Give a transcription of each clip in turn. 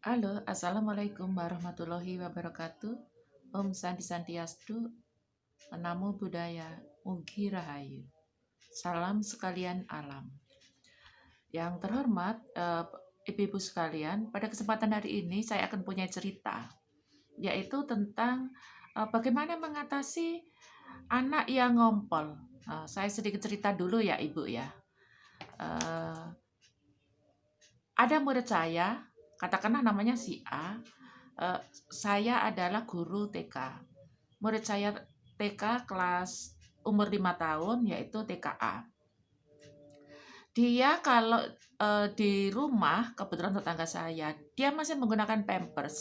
Halo, Assalamualaikum warahmatullahi wabarakatuh. Om Santi Santiastu, Namo Buddhaya, Mugi Rahayu. Salam sekalian alam. Yang terhormat, ibu-ibu sekalian, pada kesempatan hari ini saya akan punya cerita, yaitu tentang bagaimana mengatasi anak yang ngompol. Saya sedikit cerita dulu ya Ibu ya. Eh, ada murid saya, katakanlah namanya si A. Eh, saya adalah guru TK. Murid saya TK kelas umur 5 tahun, yaitu TKA. Dia kalau di rumah, kebetulan tetangga saya, dia masih menggunakan Pampers.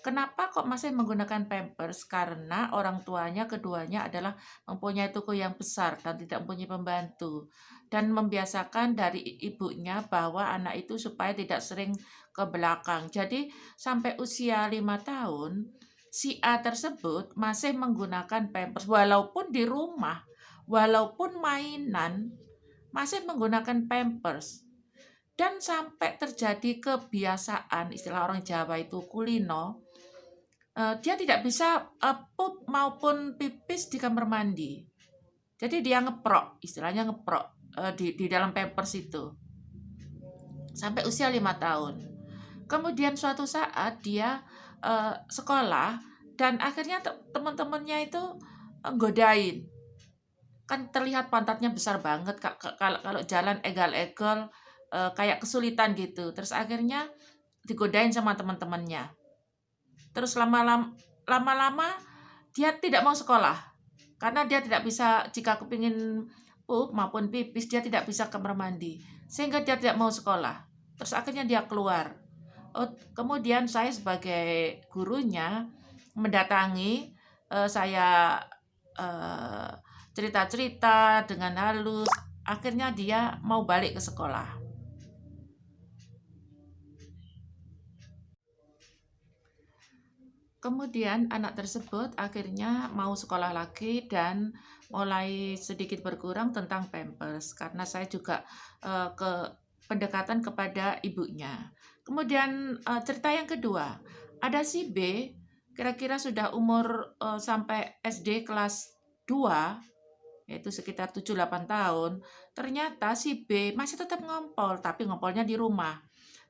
Kenapa kok masih menggunakan Pampers? Karena orang tuanya keduanya adalah mempunyai toko yang besar dan tidak mempunyai pembantu. Dan membiasakan dari ibunya bahwa anak itu supaya tidak sering ke belakang. Jadi sampai usia 5 tahun, si A tersebut masih menggunakan Pampers walaupun di rumah, walaupun mainan, masih menggunakan Pampers. Dan sampai terjadi kebiasaan, istilah orang Jawa itu kulino, dia tidak bisa pup maupun pipis di kamar mandi. Jadi dia ngeprok, istilahnya ngeprok di dalam Pampers itu. Sampai usia 5 tahun. Kemudian suatu saat dia sekolah dan akhirnya teman-temannya itu godain. Kan terlihat pantatnya besar banget, kalau jalan egal-egal, kayak kesulitan gitu. Terus akhirnya digodain sama teman-temannya. Terus lama-lama dia tidak mau sekolah, karena dia tidak bisa, jika kepingin pup maupun pipis, dia tidak bisa ke kamar mandi. Sehingga dia tidak mau sekolah. Terus akhirnya dia keluar. Kemudian saya sebagai gurunya mendatangi, saya eh, cerita-cerita dengan halus. Akhirnya dia mau balik ke sekolah. Kemudian anak tersebut akhirnya mau sekolah lagi dan mulai sedikit berkurang tentang Pampers karena saya juga ke pendekatan kepada ibunya. Kemudian cerita yang kedua, ada si B kira-kira sudah umur sampai SD kelas 2, yaitu sekitar 7-8 tahun. Ternyata si B masih tetap ngompol, tapi ngompolnya di rumah.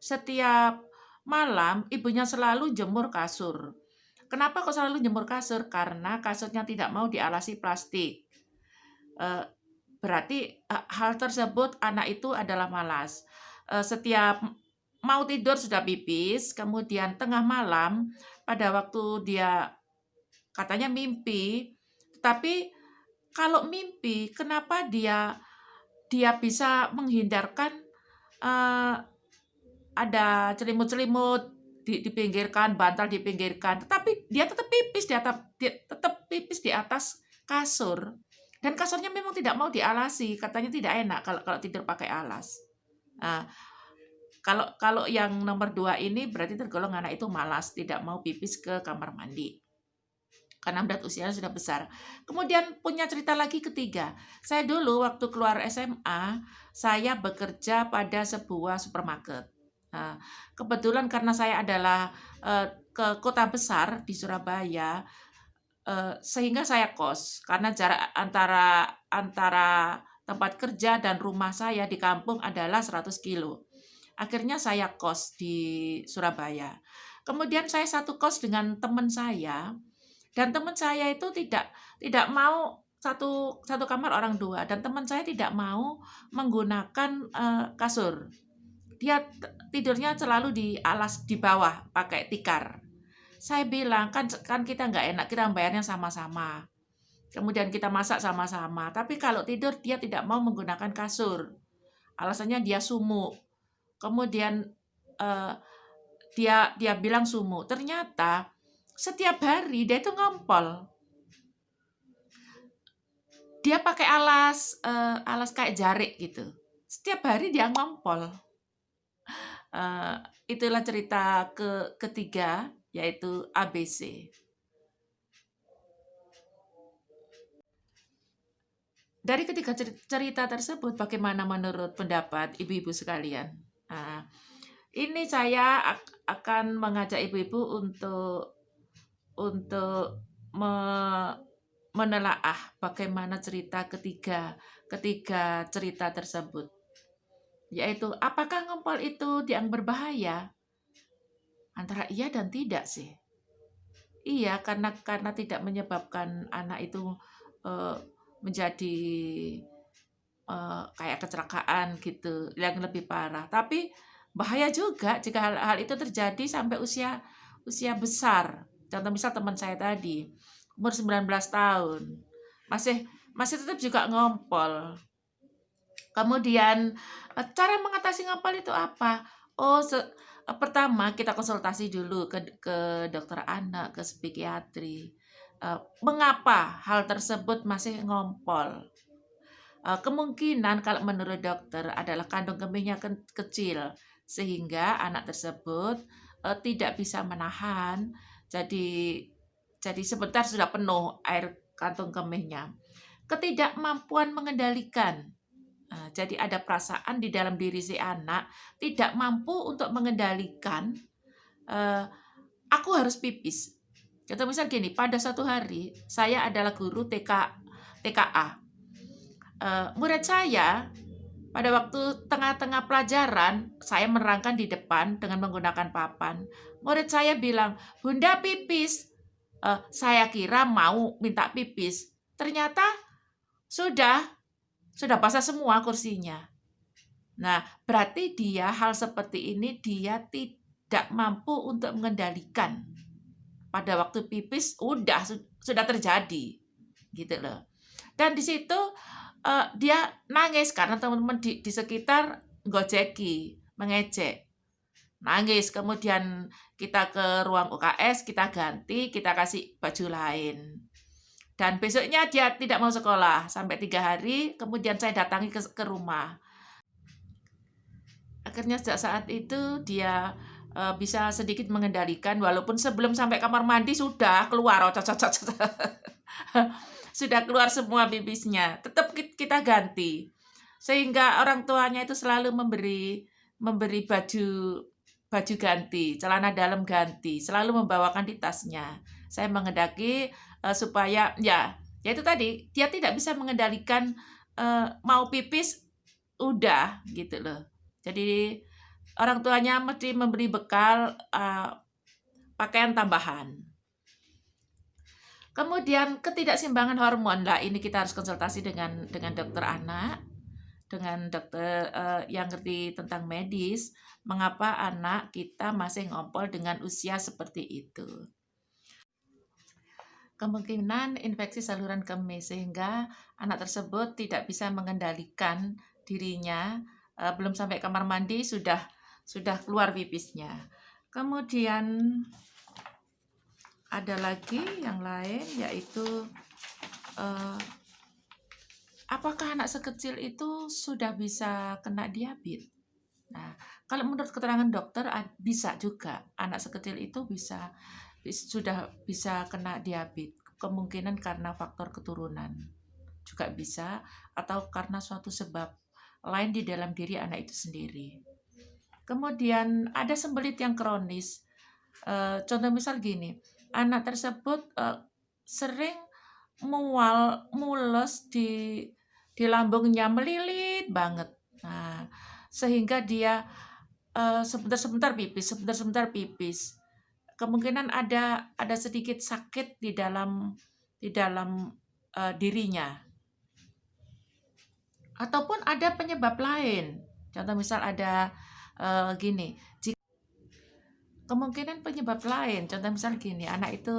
Setiap malam ibunya selalu jemur kasur. Kenapa kok selalu jemur kasur? Karena kasurnya tidak mau dialasi plastik. Eh, Berarti hal tersebut anak itu adalah malas. Setiap mau tidur sudah pipis, kemudian tengah malam pada waktu dia katanya mimpi, tapi kalau mimpi kenapa dia dia bisa menghindarkan eh, ada selimut-selimut dipinggirkan, bantal dipinggirkan, tetapi dia tetap pipis di atas kasur. Dan kasurnya memang tidak mau dialasi, katanya tidak enak kalau kalau tidur pakai alas. Nah, kalau kalau yang nomor 2 ini berarti tergolong anak itu malas, tidak mau pipis ke kamar mandi karena berat usianya sudah besar. Kemudian punya cerita lagi ketiga. Saya dulu waktu keluar SMA, saya bekerja pada sebuah supermarket. Nah, kebetulan karena saya adalah ke kota besar di Surabaya, sehingga saya kos karena jarak antara antara tempat kerja dan rumah saya di kampung adalah 100 kilo. Akhirnya saya kos di Surabaya. Kemudian saya satu kos dengan teman saya, dan teman saya itu tidak tidak mau satu satu kamar orang dua, dan teman saya tidak mau menggunakan kasur. Dia tidurnya selalu di alas di bawah pakai tikar. Saya bilang kan kan kita nggak enak, kita bayarnya sama-sama. Kemudian kita masak sama-sama. Tapi kalau tidur dia tidak mau menggunakan kasur. Alasannya dia sumuk. Kemudian eh, dia dia bilang sumuk. Ternyata setiap hari dia itu ngompol. Dia pakai alas, alas kayak jarik gitu. Setiap hari dia ngompol. Eee, Itulah cerita ketiga, yaitu ABC. Dari ketiga cerita tersebut, bagaimana menurut pendapat ibu-ibu sekalian? Nah, Ini saya akan mengajak ibu-ibu untuk me menelaah bagaimana cerita ketiga ketiga cerita tersebut, yaitu apakah ngompol itu dianggap berbahaya? Antara iya dan tidak sih. Iya, karena tidak menyebabkan anak itu, eee, menjadi, kayak kecelakaan gitu yang lebih parah. Tapi bahaya juga jika hal-hal itu terjadi sampai usia usia besar. Contoh misal teman saya tadi, umur 19 tahun, masih masih tetap juga ngompol. Kemudian, cara mengatasi ngompol itu apa? Oh, pertama kita konsultasi dulu ke dokter anak, ke psikiatri. Mengapa hal tersebut masih ngompol? Kemungkinan kalau menurut dokter adalah kandung kemihnya kecil, sehingga anak tersebut, tidak bisa menahan, jadi sebentar sudah penuh air kantung kemihnya. Ketidakmampuan mengendalikan. Jadi ada perasaan di dalam diri si anak tidak mampu untuk mengendalikan, eee, "Aku harus pipis." Contoh misal gini, pada suatu hari saya adalah guru TKA, murid saya pada waktu tengah-tengah pelajaran, saya menerangkan di depan dengan menggunakan papan. Murid saya bilang, "Bunda pipis." Saya kira mau minta pipis, ternyata sudah basah semua kursinya. Nah, berarti hal seperti ini dia tidak mampu untuk mengendalikan. Pada waktu pipis sudah terjadi, gitu loh. Dan di situ, dia nangis karena teman-teman di sekitar gojeki, mengejek. Nangis, kemudian kita ke ruang UKS, kita ganti, kita kasih baju lain. Dan besoknya dia tidak mau sekolah sampai 3 hari, kemudian saya datangi ke rumah. Akhirnya sejak saat itu dia, bisa sedikit mengendalikan walaupun sebelum sampai kamar mandi sudah keluar sudah keluar semua bibisnya, tetap kita ganti. Sehingga orang tuanya itu selalu memberi memberi baju ganti, celana dalam ganti, selalu membawakan di tasnya. Saya menghendaki, supaya ya itu tadi, dia tidak bisa mengendalikan, mau pipis udah gitu loh. Jadi orang tuanya mesti memberi bekal, pakaian tambahan. Kemudian ketidakseimbangan hormon. Lah ini kita harus konsultasi dengan dokter anak, dengan dokter, yang ngerti tentang medis, mengapa anak kita masih ngompol dengan usia seperti itu. Kemungkinan infeksi saluran kemih sehingga anak tersebut tidak bisa mengendalikan dirinya, belum sampai kamar mandi sudah keluar pipisnya. Kemudian ada lagi yang lain yaitu, apakah anak sekecil itu sudah bisa kena diabetes? Nah, kalau menurut keterangan dokter bisa juga, anak sekecil itu sudah bisa kena diabetes. Kemungkinan karena faktor keturunan juga bisa, atau karena suatu sebab lain di dalam diri anak itu sendiri. Kemudian ada sembelit yang kronis. Contoh misal gini, anak tersebut, sering mules di lambungnya, melilit banget. Nah, sehingga dia, sebentar-sebentar pipis sebentar-sebentar pipis. Kemungkinan ada sedikit sakit di dalam, dirinya. Ataupun ada penyebab lain. Contoh misal ada, gini, kemungkinan penyebab lain, contoh misal gini, anak itu,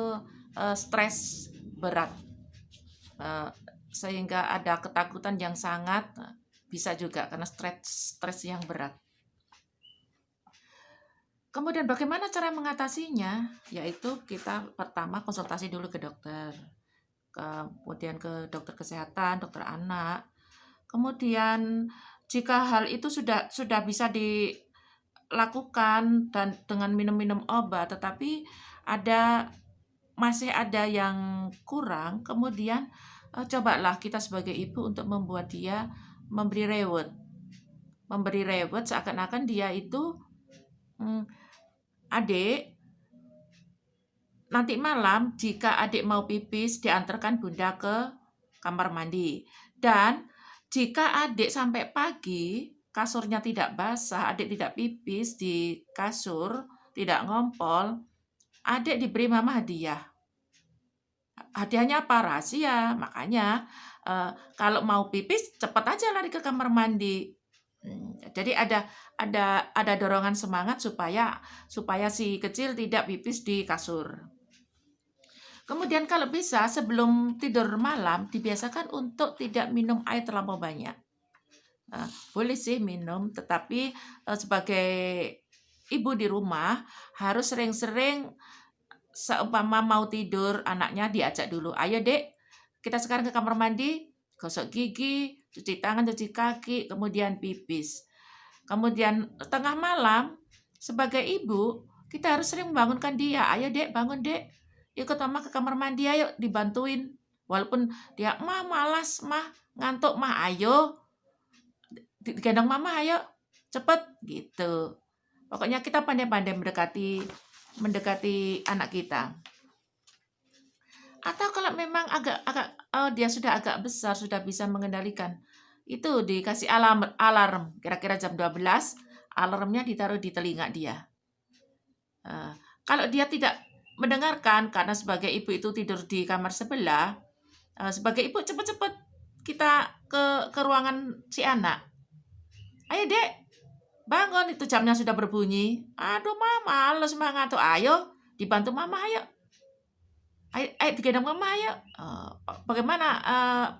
stres berat, sehingga ada ketakutan yang sangat, bisa juga karena stres yang berat. Kemudian bagaimana cara mengatasinya? Yaitu kita pertama konsultasi dulu ke dokter, kemudian ke dokter kesehatan, dokter anak. Kemudian jika hal itu sudah bisa dilakukan dan dengan minum-minum obat, tetapi masih ada yang kurang, kemudian, cobalah kita sebagai ibu untuk membuat dia memberi reward. Memberi reward seakan-akan dia itu mmm, "Adik, nanti malam jika adik mau pipis diantarkan bunda ke kamar mandi. Dan jika adik sampai pagi kasurnya tidak basah, adik tidak pipis di kasur, tidak ngompol, adik diberi mama hadiah." Hadiahnya apa? Rahasia. Makanya, kalau mau pipis cepet aja lari ke kamar mandi. Jadi ada dorongan semangat supaya supaya si kecil tidak pipis di kasur. Kemudian kalau bisa sebelum tidur malam dibiasakan untuk tidak minum air terlampau banyak. Boleh sih minum, tetapi, sebagai ibu di rumah harus sering-sering seumpama mau tidur, anaknya diajak dulu, "Ayo Dek, kita sekarang ke kamar mandi, gosok gigi, cuci tangan, cuci kaki, kemudian pipis." Kemudian tengah malam, sebagai ibu, kita harus sering membangunkan dia, "Ayo Dek, bangun Dek, ikut Mama ke kamar mandi ayo, dibantuin." Walaupun dia, "Mah, malas, Mah, ngantuk, Mah." "Ayo, digendong Mama, ayo, cepet." Gitu. Pokoknya kita pandai-pandai mendekati mendekati anak kita. Atau kalau memang dia sudah agak besar, sudah bisa mengendalikan, itu dikasih alarm kira-kira jam 12, alarmnya ditaruh di telinga dia. Kalau dia tidak mendengarkan karena sebagai ibu itu tidur di kamar sebelah, sebagai ibu cepet-cepet kita ke ruangan si anak. "Ayo Dek, bangun, itu jamnya sudah berbunyi." "Aduh Ma, males Ma, ngantuk." "Ayo, dibantu Mama ayo. Ayo ayo digendong Mama ayo." Bagaimana,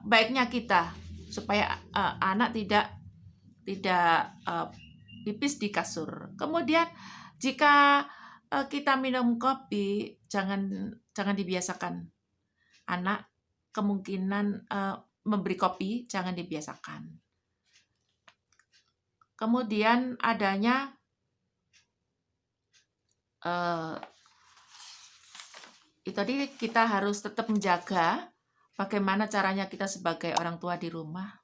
baiknya kita supaya, anak tidak, pipis di kasur. Kemudian jika, kita minum kopi, jangan dibiasakan. Anak kemungkinan, memberi kopi jangan dibiasakan. Kemudian adanya, eee, itu tadi kita harus tetap menjaga bagaimana caranya kita sebagai orang tua di rumah